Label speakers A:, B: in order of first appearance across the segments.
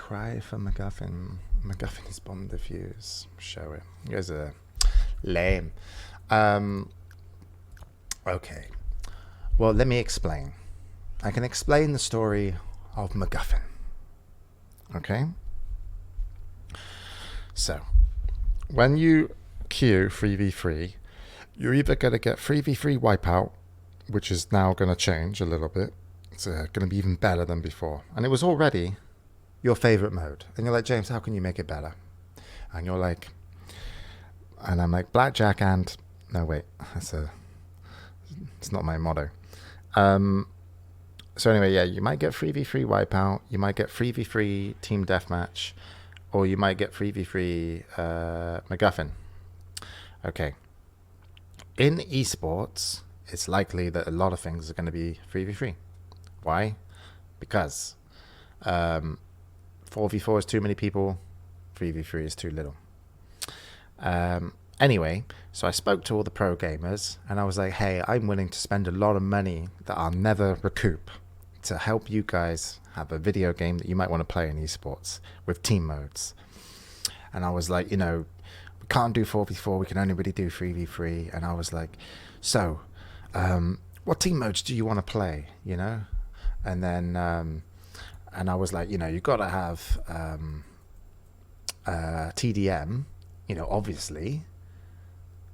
A: cry for MacGuffin. MacGuffin is bomb diffuse. Show it. You guys are lame. Okay. Well, let me explain. I can explain the story of MacGuffin. Okay? So, when you queue 3v3, you're either going to get 3v3 wipeout, which is now going to change a little bit. It's going to be even better than before. And it was already your favorite mode. And you're like, James, how can you make it better? And you're like, and I'm like, blackjack and, no, wait, it's not my motto. So anyway, yeah, you might get 3v3 wipeout, you might get 3v3 team deathmatch, or you might get 3v3 MacGuffin. Okay. In esports, it's likely that a lot of things are going to be 3v3. Why? Because 4v4 is too many people, 3v3 is too little. Anyway, so I spoke to all the pro gamers and I was like, hey, I'm willing to spend a lot of money that I'll never recoup to help you guys have a video game that you might want to play in esports with team modes. And I was like, we can't do 4v4, we can only really do 3v3. And I was like, so what team modes do you want to play, And then and I was like, you've got to have TDM, obviously.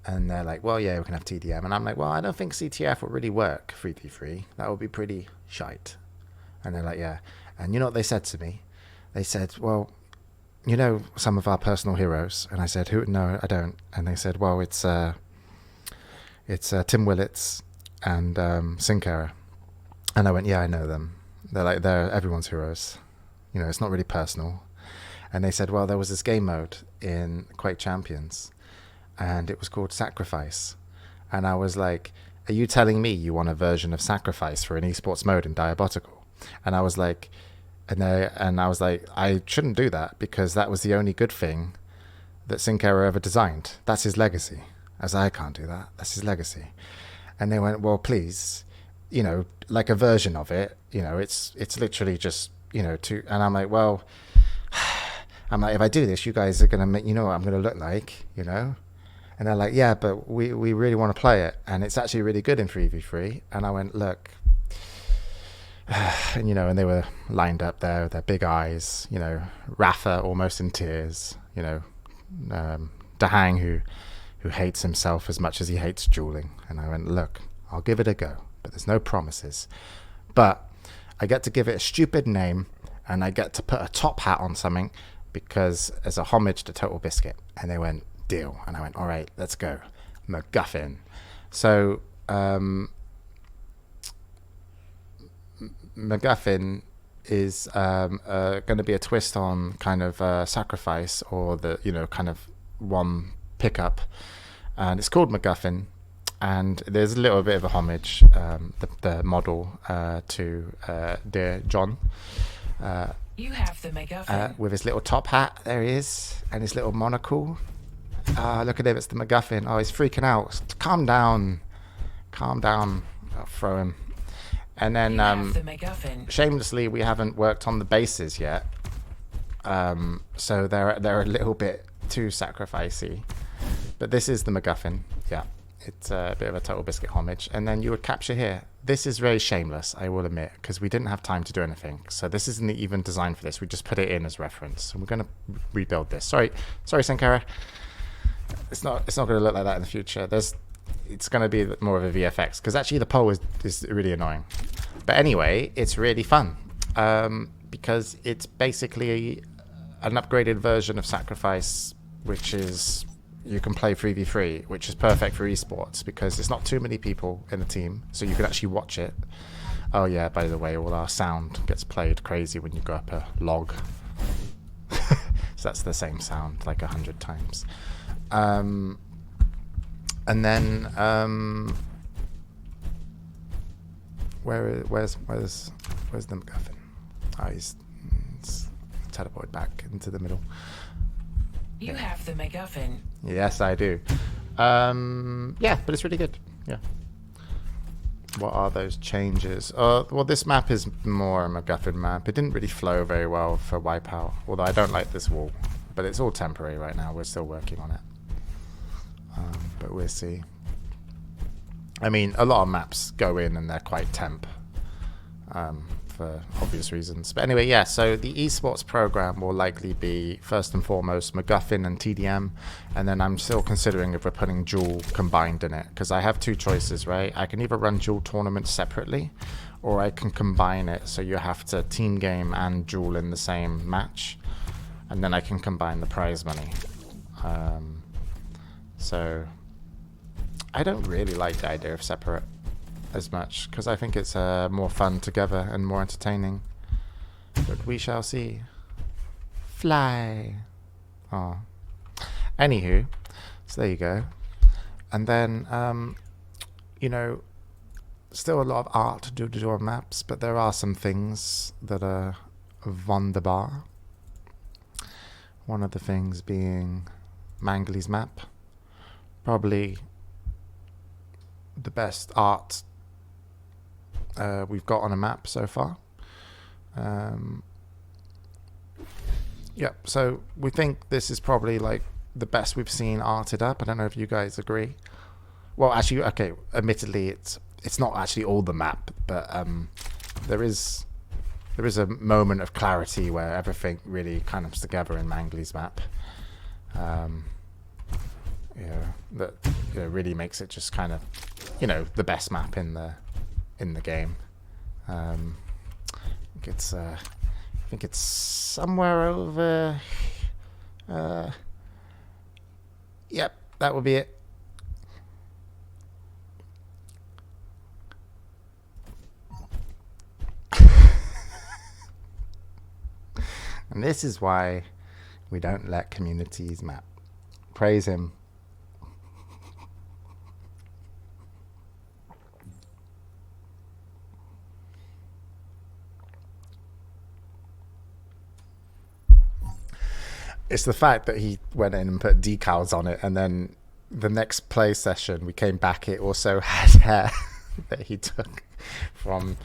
A: And they're like, well, yeah, we can have TDM. And I'm like, well, I don't think CTF would really work 3v3. That would be pretty shite. And they're like, yeah. And you know what they said to me? They said, well, some of our personal heroes. And I said, who? No, I don't. And they said, well, it's Tim Willits and Sincera. And I went, yeah, I know them. They're everyone's heroes. It's not really personal. And they said, well, there was this game mode in Quake Champions, and it was called Sacrifice. And I was like, are you telling me you want a version of Sacrifice for an esports mode in Diabotical? And I was like, I shouldn't do that because that was the only good thing that Sincera ever designed. That's his legacy. As I can't do that. That's his legacy. And they went, well, please, like a version of it, it's literally just, and I'm like, well, if I do this, you guys are going to make, what I'm going to look like, And they're like, yeah, but we really want to play it. And it's actually really good in 3v3. And I went, look, and, and they were lined up there with their big eyes, Rafa almost in tears, Dahang who hates himself as much as he hates dueling. And I went, look, I'll give it a go, but there's no promises. But I get to give it a stupid name and I get to put a top hat on something because as a homage to Total Biscuit. And they went, deal. And I went, all right, let's go. MacGuffin. So MacGuffin is going to be a twist on kind of Sacrifice or the, kind of one pickup. And it's called MacGuffin. And there's a little bit of a homage, the model to Dear John.
B: You have the MacGuffin.
A: With his little top hat, there he is, and his little monocle. Look at him, it's the MacGuffin. Oh, he's freaking out. Calm down. I'll throw him. And then, shamelessly, we haven't worked on the bases yet. So they're a little bit too sacrificey. But this is the MacGuffin, yeah. It's a bit of a Total Biscuit homage. And then you would capture here. This is very shameless, I will admit, because we didn't have time to do anything. So this isn't even designed for this. We just put it in as reference. And we're going to rebuild this. Sorry, Sankara. It's not going to look like that in the future. It's going to be more of a VFX, because actually the pole is really annoying. But anyway, it's really fun, because it's basically an upgraded version of Sacrifice, which is... you can play 3v3, which is perfect for esports because there's not too many people in the team, so you can actually watch it. Oh yeah, by the way, all our sound gets played crazy when you go up a log. So that's the same sound like 100 times. And then where's the MacGuffin? Oh, he's teleported back into the middle.
B: You have the MacGuffin.
A: Yes, I do. Yeah, but it's really good. Yeah. What are those changes? Well, this map is more a MacGuffin map. It didn't really flow very well for Wipeout, although I don't like this wall. But it's all temporary right now. We're still working on it. But we'll see. I mean, a lot of maps go in and they're quite temp. For obvious reasons. But anyway, yeah, so the esports program will likely be first and foremost MacGuffin and TDM, and then I'm still considering if we're putting dual combined in it, because I have two choices, right? I can either run dual tournaments separately, or I can combine it so you have to team game and dual in the same match, and then I can combine the prize money. So I don't really like the idea of separate as much, because I think it's more fun together and more entertaining. But we shall see. Fly. Oh. Anywho, so there you go. And then, you know, still a lot of art to do on maps, but there are some things that are wunderbar. One of the things being Mangley's map. Probably the best art we've got on a map so far. Yep, so we think this is probably like the best we've seen arted up. I don't know if you guys agree. Well, actually, okay, admittedly, it's not actually all the map, but there is a moment of clarity where everything really kind of comes together in Mangley's map. That really makes it just kind of, the best map in the game. I think it's somewhere over. Yep, that would be it. And this is why we don't let communities map. Praise him. It's the fact that he went in and put decals on it, and then the next play session we came back, it also had hair that he took from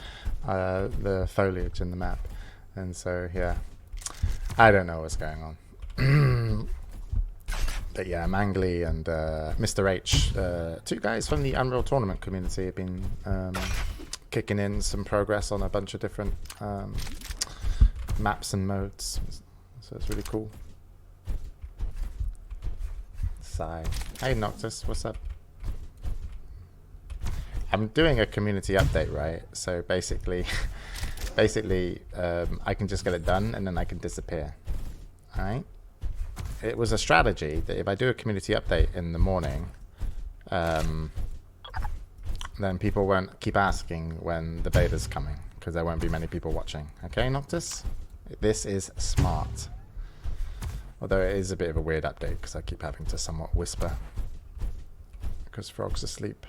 A: the foliage in the map. And so, yeah, I don't know what's going on. But yeah, Mangley and Mr. H, two guys from the Unreal Tournament community, have been kicking in some progress on a bunch of different maps and modes. So it's really cool. Hey Noctis, what's up? I'm doing a community update, right? So basically, I can just get it done and then I can disappear. All right. It was a strategy that if I do a community update in the morning, then people won't keep asking when the beta's coming, because there won't be many people watching. Okay, Noctis? This is smart. Although it is a bit of a weird update because I keep having to somewhat whisper because Frog's asleep.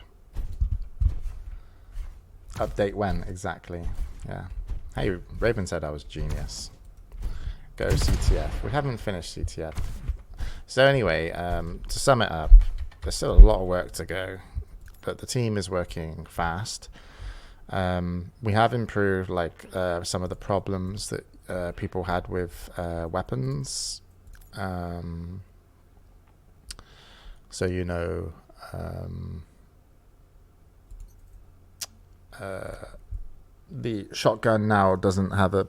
A: Update when? Exactly. Yeah. Hey, Raven said I was genius. Go CTF. We haven't finished CTF. So anyway, to sum it up, there's still a lot of work to go, but the team is working fast. We have improved some of the problems that people had with weapons. So the shotgun now doesn't have a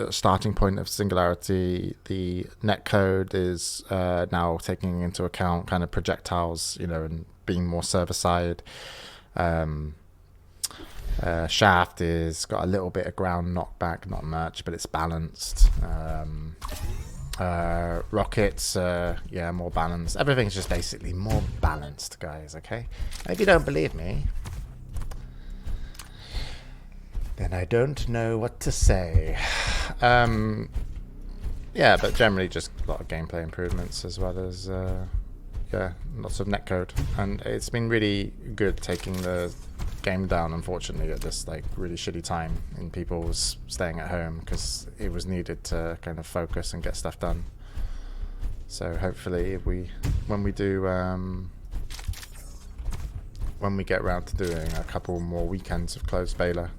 A: starting point of singularity. The netcode is now taking into account kind of projectiles, and being more server side. Shaft is got a little bit of ground knockback, not much, but it's balanced. Rockets, more balanced. Everything's just basically more balanced, guys, okay? And if you don't believe me, then I don't know what to say. Yeah, but generally just a lot of gameplay improvements, as well as lots of netcode. And it's been really good taking the game down, unfortunately, at this really shitty time in people's staying at home, because it was needed to kind of focus and get stuff done. So hopefully when we do when we get around to doing a couple more weekends of closed beta,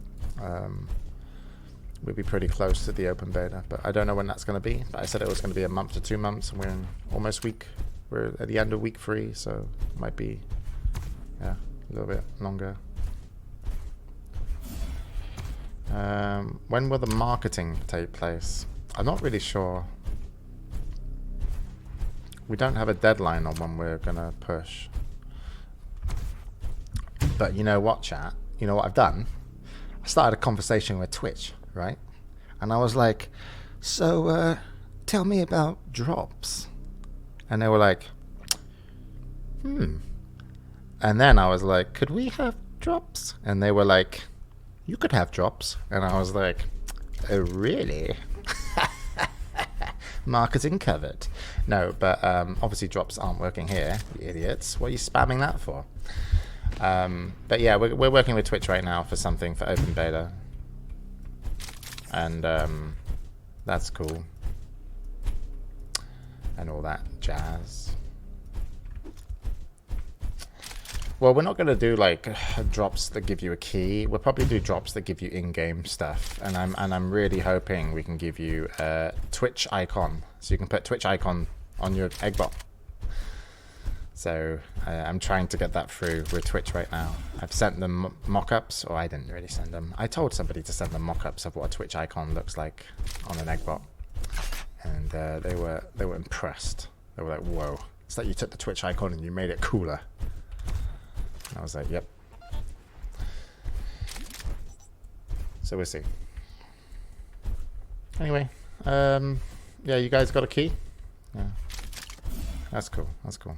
A: we'll be pretty close to the open beta. But I don't know when that's going to be. But I said it was going to be a month to 2 months, and we're in almost we're at the end of week 3, so it might be a little bit longer. When will the marketing take place? I'm not really sure. We don't have a deadline on when we're gonna push. But you know what, chat? You know what I've done? I started a conversation with Twitch, right? And I was like, so tell me about drops. And they were like, And then I was like, could we have drops? And they were like, you could have drops. And I was like, oh, really? Marketing covered. No, but obviously drops aren't working here, you idiots. What are you spamming that for? But yeah, we're working with Twitch right now for something for open beta. And that's cool. And all that jazz. Well, we're not going to do like drops that give you a key. We'll probably do drops that give you in-game stuff, and I'm really hoping we can give you a Twitch icon, so you can put Twitch icon on your eggbot. So I'm trying to get that through with Twitch right now. I've sent them mock-ups, or I didn't really send them. I told somebody to send them mock-ups of what a Twitch icon looks like on an eggbot, and they were impressed. They were like, "Whoa! It's like you took the Twitch icon and you made it cooler." I was like, yep. So we'll see. Anyway, yeah, you guys got a key? Yeah. That's cool. That's cool.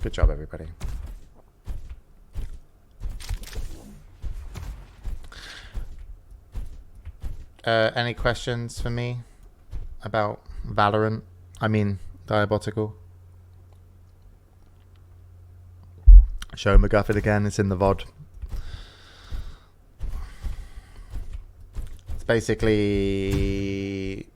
A: Good job, everybody. Any questions for me about Valorant? I mean, Diabotical? Show MacGuffin again. It's in the VOD. It's basically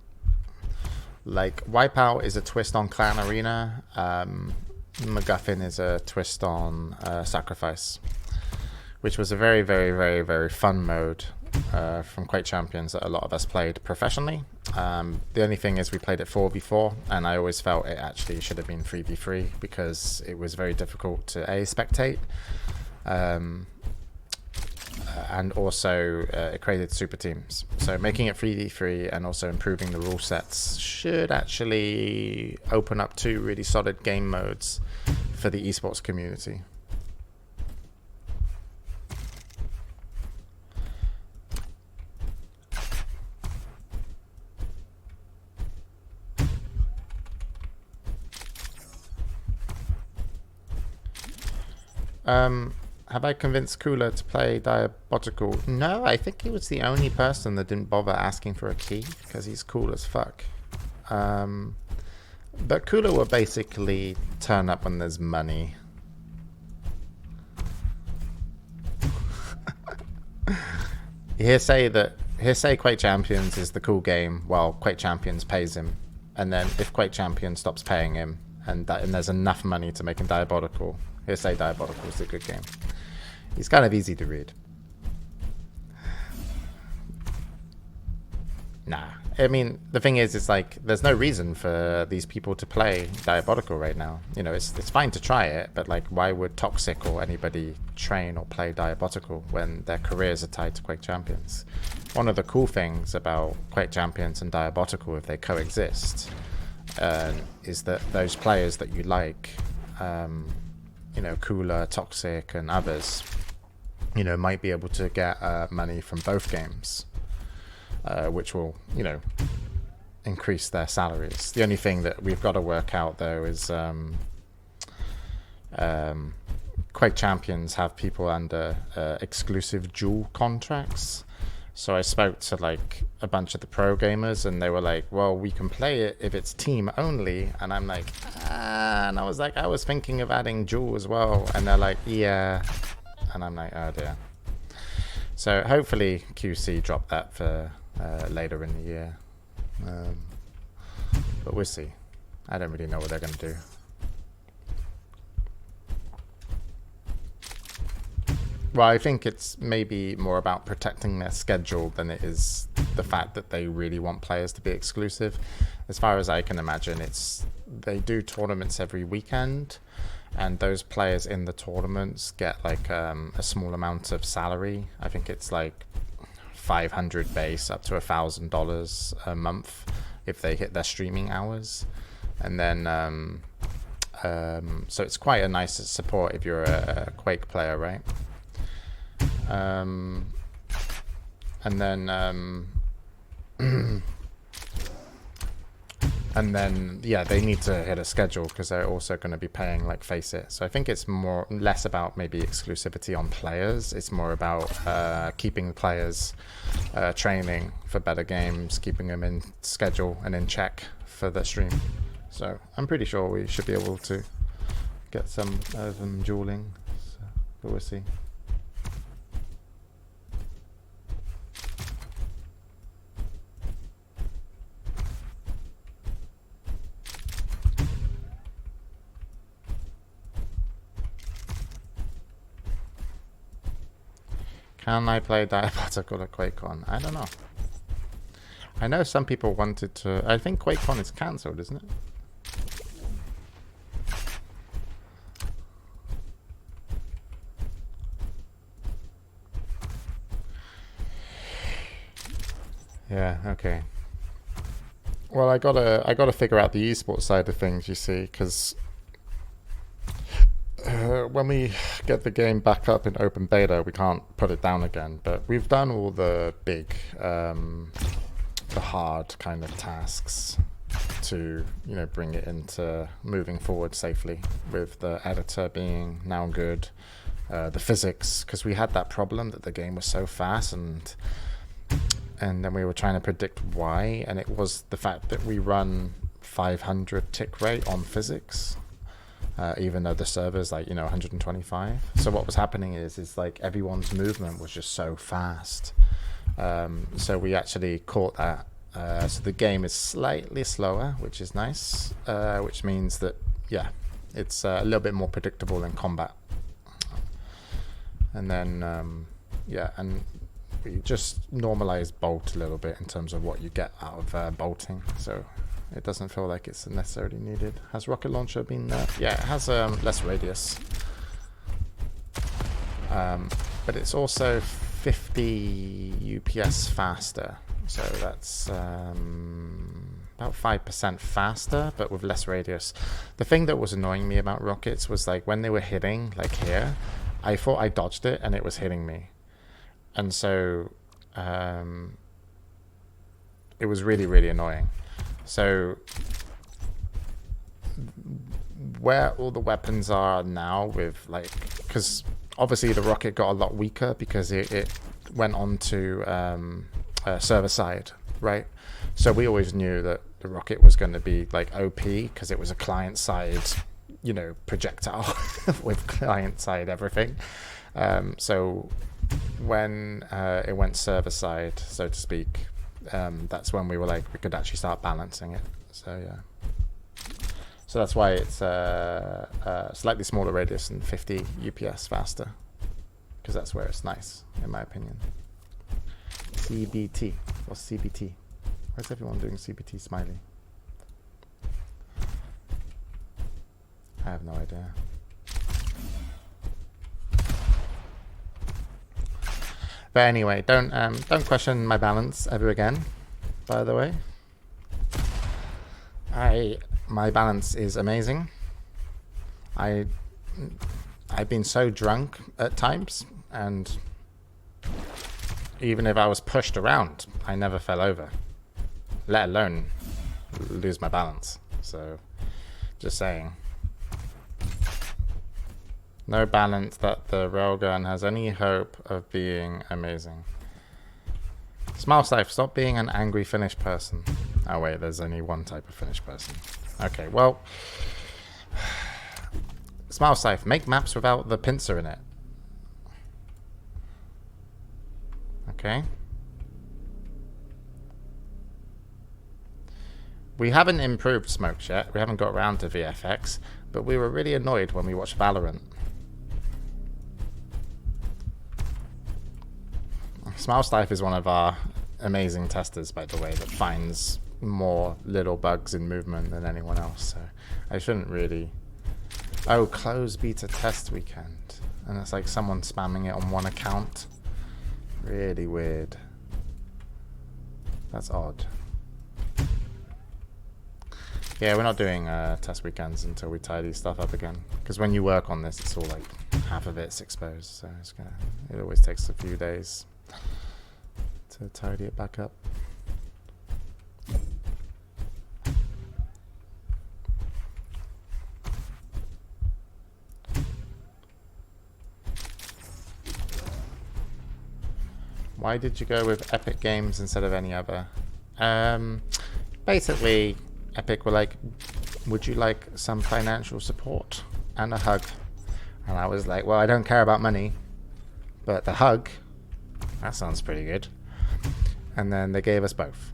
A: like Wipeout is a twist on Clan Arena. MacGuffin is a twist on Sacrifice, which was a very, very, very, very fun mode from Quake Champions that a lot of us played professionally. The only thing is we played it 4v4, and I always felt it actually should have been 3v3 because it was very difficult to spectate, and also it created super teams. So making it 3v3 and also improving the rule sets should actually open up 2 really solid game modes for the esports community. Have I convinced Cooler to play Diabotical? No, I think he was the only person that didn't bother asking for a key because he's cool as fuck. But Cooler will basically turn up when there's money. He'll say Quake Champions is the cool game while Quake Champions pays him, and then if Quake Champions stops paying him and there's enough money to make him Diabotical, he'll say Diabotical is a good game. He's kind of easy to read. Nah. I mean, the thing is, it's like, there's no reason for these people to play Diabotical right now. You know, it's fine to try it, but like, why would Toxic or anybody train or play Diabotical when their careers are tied to Quake Champions? One of the cool things about Quake Champions and Diabotical, if they coexist, is that those players that you like, you know, Cooler, Toxic, and others, you know, might be able to get money from both games, which will, you know, increase their salaries. The only thing that we've got to work out, though, is Quake Champions have people under exclusive dual contracts. So I spoke to like a bunch of the pro gamers, and they were like, well, we can play it if it's team only. And I'm like, and I was like, I was thinking of adding dual as well. And they're like, yeah. And I'm like, oh dear. So hopefully QC dropped that for later in the year. But we'll see. I don't really know what they're going to do. Well, I think it's maybe more about protecting their schedule than it is the fact that they really want players to be exclusive. As far as I can imagine, they do tournaments every weekend, and those players in the tournaments get like a small amount of salary. I think it's like 500 base up to $1,000 a month if they hit their streaming hours, and then so it's quite a nice support if you're a Quake player, right? And then yeah, they need to hit a schedule because they're also going to be paying like Face It. So I think it's less about maybe exclusivity on players. It's more about keeping the players training for better games, keeping them in schedule and in check for the stream. So I'm pretty sure we should be able to get some of them dueling, so, but we'll see. Can I play Diabotical at QuakeCon? I don't know. I know some people wanted to. I think QuakeCon is cancelled, isn't it? Yeah. Okay. Well, I gotta figure out the esports side of things. You see, because when we get the game back up in open beta, we can't put it down again. But we've done all the big, the hard kind of tasks to, you know, bring it into moving forward safely, with the editor being now good, the physics, because we had that problem that the game was so fast, and then we were trying to predict why, and it was the fact that we run 500 tick rate on physics. Even though the server's like, you know, 125. So what was happening is like everyone's movement was just so fast. So we actually caught that. So the game is slightly slower, which is nice, which means that, yeah, it's a little bit more predictable in combat. And then, yeah, and we just normalize bolt a little bit in terms of what you get out of bolting. So it doesn't feel like it's necessarily needed. Has rocket launcher been there? Yeah, it has less radius. But it's also 50 UPS faster. So that's about 5% faster, but with less radius. The thing that was annoying me about rockets was like when they were hitting, like here, I thought I dodged it and it was hitting me. And so it was really, really annoying. So where all the weapons are now, with like, because obviously the rocket got a lot weaker because it went on to server side, right? So we always knew that the rocket was going to be like OP because it was a client side, you know, projectile with client side everything. So when it went server side, so to speak, that's when we were like, we could actually start balancing it. So yeah, so that's why it's slightly smaller radius and 50 UPS faster, because that's where it's nice, in my opinion. CBT. What's CBT? Where's everyone doing CBT smiley? I have no idea. But anyway, don't question my balance ever again. By the way, my balance is amazing. I've been so drunk at times, and even if I was pushed around, I never fell over, let alone lose my balance. So, just saying. No balance that the railgun has any hope of being amazing. Smile Safe, stop being an angry Finnish person. Oh wait, there's only one type of Finnish person. Okay, well, Smile Safe, make maps without the pincer in it. Okay. We haven't improved smokes yet. We haven't got around to VFX, but we were really annoyed when we watched Valorant. Smiles Life is one of our amazing testers, by the way, that finds more little bugs in movement than anyone else. So I shouldn't really. Oh, close beta test weekend, and it's like someone spamming it on one account. Really weird. That's odd. Yeah, we're not doing test weekends until we tidy stuff up again. Because when you work on this, it's all like half of it's exposed, so it always takes a few days to tidy it back up. Why did you go with Epic Games instead of any other? Basically, Epic were like, would you like some financial support and a hug? And I was like, well, I don't care about money, but the hug, that sounds pretty good. And then they gave us both.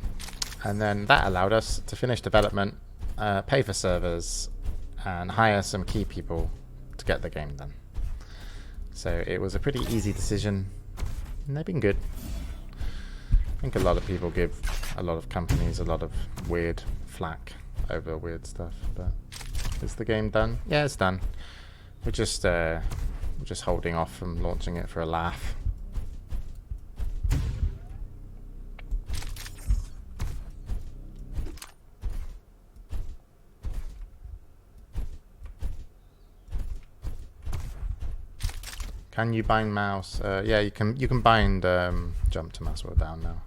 A: And then that allowed us to finish development, pay for servers, and hire some key people to get the game done. So it was a pretty easy decision, and they've been good. I think a lot of people give a lot of companies a lot of weird flack over weird stuff, but is the game done? Yeah, it's done. We're just holding off from launching it for a laugh. Can you bind mouse? Yeah, you can. You can bind jump to mouse wheel down now.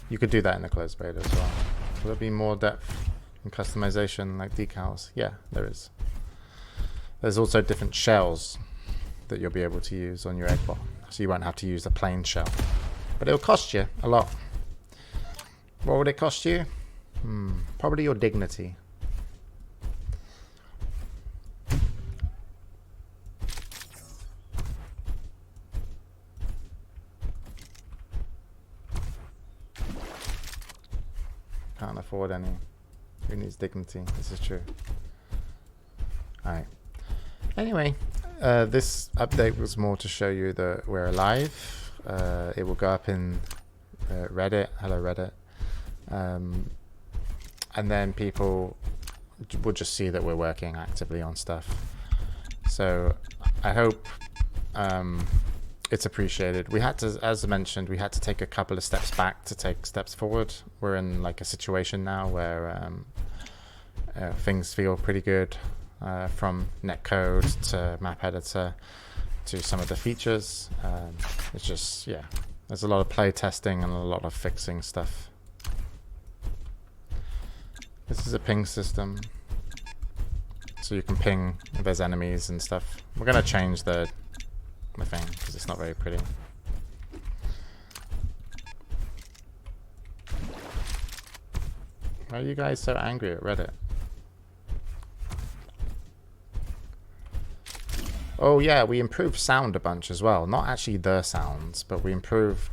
A: You could do that in the closed beta as well. Will there be more depth and customization like decals? Yeah, there is. There's also different shells that you'll be able to use on your eggbot, so you won't have to use a plain shell. But it'll cost you a lot. What would it cost you? Probably your dignity. Can't afford any. Who needs dignity? This is true. Alright. Anyway, this update was more to show you that we're alive. It will go up in Reddit. Hello, Reddit. And then people will just see that we're working actively on stuff. So I hope it's appreciated. We had to, as I mentioned, we had to take a couple of steps back to take steps forward. We're in like a situation now where things feel pretty good, from Netcode to map editor to some of the features. It's just, yeah, there's a lot of play testing and a lot of fixing stuff. This is a ping system, so you can ping if there's enemies and stuff. We're gonna change the thing because it's not very pretty. Why are you guys so angry at Reddit? Oh yeah, we improved sound a bunch as well. Not actually the sounds, but we improved